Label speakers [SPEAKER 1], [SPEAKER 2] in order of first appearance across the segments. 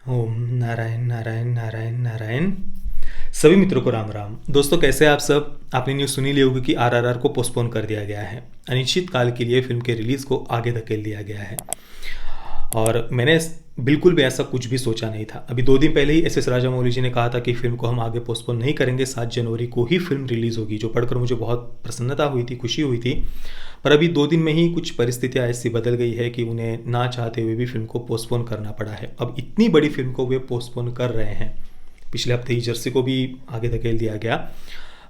[SPEAKER 1] ओम नारायण नारायण नारायण नारायण। सभी मित्रों को राम राम। दोस्तों, कैसे हैं आप सब? आपने न्यूज़ सुनी ली होगी कि आरआरआर को पोस्टपोन कर दिया गया है। अनिश्चित काल के लिए फिल्म के रिलीज़ को आगे धकेल दिया गया है। और मैंने बिल्कुल भी ऐसा कुछ भी सोचा नहीं था। अभी 2 दिन पहले ही एस राजामौली जी ने कहा था कि फिल्म को हम आगे पोस्टपोन नहीं करेंगे, 7 जनवरी को ही फिल्म रिलीज़ होगी, जो पढ़कर मुझे बहुत प्रसन्नता हुई थी, खुशी हुई थी। पर अभी 2 दिन में ही कुछ परिस्थितियाँ ऐसी बदल गई है कि उन्हें ना चाहते हुए भी फिल्म को पोस्टपोन करना पड़ा है। अब इतनी बड़ी फिल्म को वे पोस्टपोन कर रहे हैं। पिछले हफ्ते ही जर्सी को भी आगे धकेल दिया गया।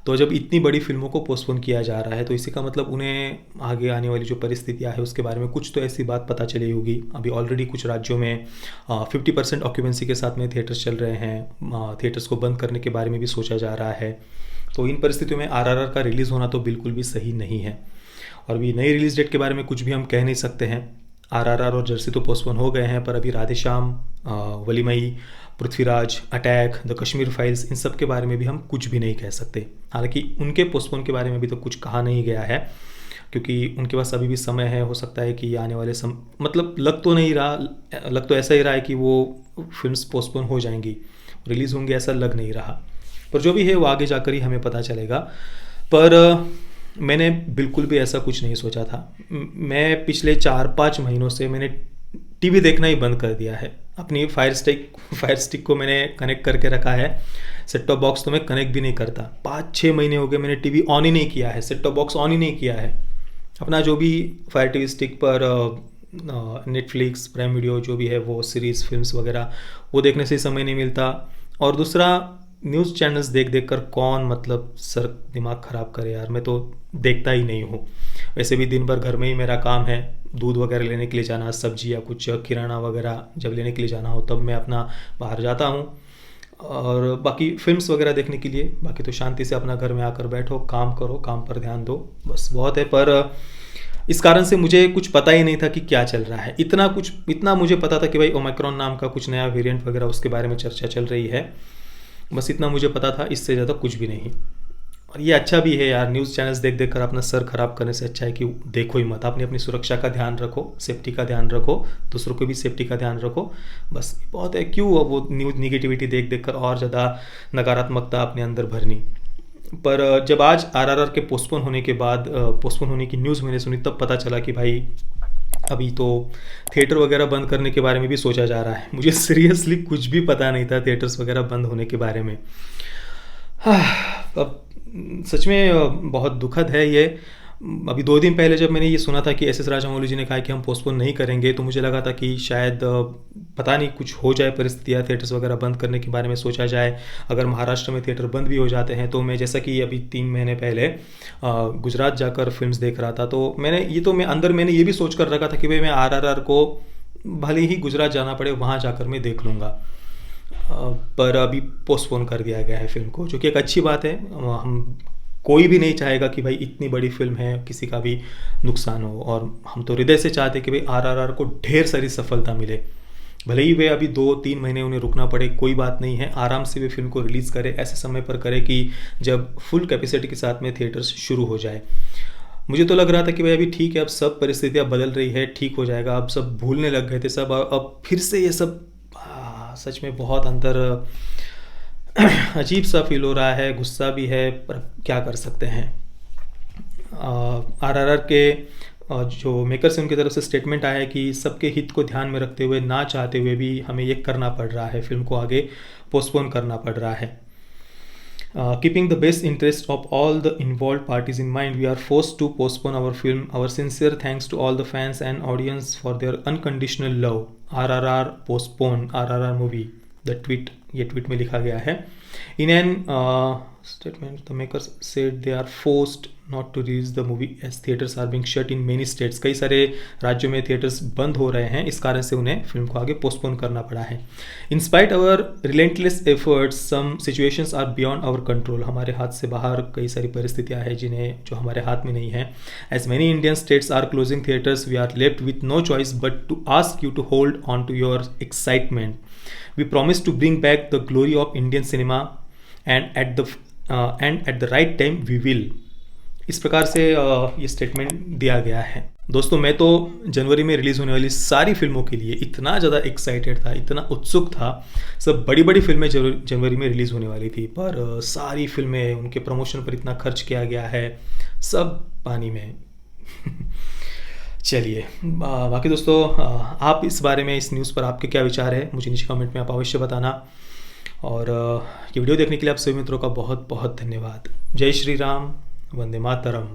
[SPEAKER 1] तो जब इतनी बड़ी फिल्मों को पोस्टपोन किया जा रहा है तो इसी का मतलब उन्हें आगे आने वाली जो परिस्थितियाँ है उसके बारे में कुछ तो ऐसी बात पता चली होगी। अभी ऑलरेडी कुछ राज्यों में 50% ऑक्यूपेंसी के साथ में थिएटर्स चल रहे हैं। थिएटर्स को बंद करने के बारे में भी सोचा जा रहा है। तो इन परिस्थितियों में आरआरआर का रिलीज़ होना तो बिल्कुल भी सही नहीं है। और अभी नई रिलीज़ डेट के बारे में कुछ भी हम कह नहीं सकते हैं। आरआरआर और जर्सी तो पोस्टपोन हो गए हैं, पर अभी Radhe Shyam, Valimai, Prithviraj, attack, the Kashmir files, इन सब के बारे में भी हम कुछ भी नहीं कह सकते। हालांकि उनके पोस्टपोन के बारे में भी तो कुछ कहा नहीं गया है, क्योंकि उनके पास अभी भी समय है। हो सकता है कि आने वाले मतलब लग तो नहीं रहा, लग तो ऐसा ही रहा है कि वो फिल्म्स पोस्टपोन हो जाएंगी, रिलीज़ होंगे, ऐसा लग नहीं रहा। पर जो भी है वो आगे जाकर ही हमें पता चलेगा। पर मैंने बिल्कुल भी ऐसा कुछ नहीं सोचा था। मैं पिछले 4-5 महीनों से मैंने टीवी देखना ही बंद कर दिया है। अपनी फायर स्टिक को मैंने कनेक्ट करके रखा है। सेट टॉप बॉक्स तो मैं कनेक्ट भी नहीं करता। 5-6 महीने हो गए मैंने टीवी ऑन ही नहीं किया है, सेट टॉप बॉक्स ऑन ही नहीं किया है। अपना जो भी फायर टीवी स्टिक पर नेटफ्लिक्स, प्राइम वीडियो जो भी है, वो सीरीज़, फिल्म्स वगैरह वो देखने से समय नहीं मिलता। और दूसरा, न्यूज़ चैनल्स देख देख कर कौन मतलब सर दिमाग ख़राब करे यार। मैं तो देखता ही नहीं हूँ। वैसे भी दिन भर घर में ही मेरा काम है। दूध वगैरह लेने के लिए जाना, सब्जी या कुछ किराना वगैरह जब लेने के लिए जाना हो तब मैं अपना बाहर जाता हूँ। और बाकी फिल्म्स वगैरह देखने के लिए, बाकी तो शांति से अपना घर में आकर बैठो, काम करो, काम पर ध्यान दो, बस बहुत है। पर इस कारण से मुझे कुछ पता ही नहीं था कि क्या चल रहा है। इतना मुझे पता था कि भाई ओमिक्रॉन नाम का कुछ नया वेरिएंट वगैरह उसके बारे में चर्चा चल रही है। बस इतना मुझे पता था, इससे ज़्यादा कुछ भी नहीं। और ये अच्छा भी है यार, न्यूज़ चैनल्स देख देख कर अपना सर खराब करने से अच्छा है कि देखो ही मत। आपने अपनी सुरक्षा का ध्यान रखो, सेफ्टी का ध्यान रखो, दूसरों को भी सेफ्टी का ध्यान रखो, बस बहुत है। क्यों अब वो न्यूज़ निगेटिविटी देख देख कर और ज़्यादा नकारात्मकता अपने अंदर भरनी। पर जब आज आरआरआर के पोस्टपोन होने के बाद पोस्टपोन होने की न्यूज़ मैंने सुनी, तब पता चला कि भाई अभी तो थिएटर वगैरह बंद करने के बारे में भी सोचा जा रहा है। मुझे सीरियसली कुछ भी पता नहीं था थिएटर्स वगैरह बंद होने के बारे में। अब सच में बहुत दुखद है ये। अभी 2 दिन पहले जब मैंने ये सुना था कि एस राजामौली जी ने कहा कि हम पोस्टपोन नहीं करेंगे, तो मुझे लगा था कि शायद पता नहीं कुछ हो जाए, परिस्थितियाँ थिएटर्स वगैरह बंद करने के बारे में सोचा जाए। अगर महाराष्ट्र में थिएटर बंद भी हो जाते हैं तो मैं, जैसा कि अभी 3 महीने पहले गुजरात जाकर फिल्म्स देख रहा था, तो मैंने ये भी सोच कर रखा था कि भाई मैं आरआरआर को भले ही गुजरात जाना पड़े, वहाँ जाकर मैं देख लूँगा। पर अभी पोस्टपोन कर दिया गया है फिल्म को, जो कि एक अच्छी बात है। हम कोई भी नहीं चाहेगा कि भाई इतनी बड़ी फिल्म है किसी का भी नुकसान हो, और हम तो हृदय से चाहते हैं कि भाई आरआरआर को ढेर सारी सफलता मिले। भले ही वे अभी 2-3 महीने उन्हें रुकना पड़े, कोई बात नहीं है। आराम से वे फिल्म को रिलीज़ करे, ऐसे समय पर करे कि जब फुल कैपेसिटी के साथ में थिएटर्स शुरू हो जाए। मुझे तो लग रहा था कि भाई अभी ठीक है, अब सब परिस्थितियाँ बदल रही है, ठीक हो जाएगा, अब सब भूलने लग गए थे सब, अब फिर से ये सब सच में बहुत अंदर अजीब सा फील हो रहा है, गुस्सा भी है, पर क्या कर सकते हैं। आरआरआर के जो मेकर्स हैं उनकी तरफ से स्टेटमेंट आया है कि सबके हित को ध्यान में रखते हुए, ना चाहते हुए भी हमें ये करना पड़ रहा है, फिल्म को आगे पोस्टपोन करना पड़ रहा है। Keeping the best interest of all the involved parties in mind, we are forced to postpone our film. Our sincere thanks to all the fans and audience for their unconditional love. RRR postpone RRR movie. ये tweet में लिखा गया है। In an statement, the makers said they are forced not to release the movie as theaters are being shut in many states. कई सारे राज्यों में theatres बंद हो रहे हैं, इस कारण से उन्हें फिल्म को आगे पोस्टपोन करना पड़ा है। In spite our relentless efforts, some situations are beyond our control. हमारे हाथ से बाहर कई सारी परिस्थितियां हैं जो हमारे हाथ में नहीं है. As many Indian states are closing theatres, we are left with no choice but to ask you to hold on to your excitement. We promise to bring back the glory of Indian cinema and at the right time we will. इस प्रकार से ये statement दिया गया है. दोस्तों मैं तो जनवरी में रिलीज़ होने वाली सारी फिल्मों के लिए इतना ज़्यादा एक्साइटेड था, इतना उत्सुक था। सब बड़ी बड़ी फिल्में जनवरी में रिलीज़ होने वाली थी, पर सारी फिल्में उनके प्रमोशन पर इतना खर्च किया गया है, सब पानी में। चलिए बाकी दोस्तों, आप इस बारे में, इस न्यूज़ पर आपके क्या विचार है, मुझे नीचे कमेंट में आप अवश्य बताना। और ये वीडियो देखने के लिए आप सभी मित्रों का बहुत बहुत धन्यवाद। जय श्री राम, वंदे मातरम।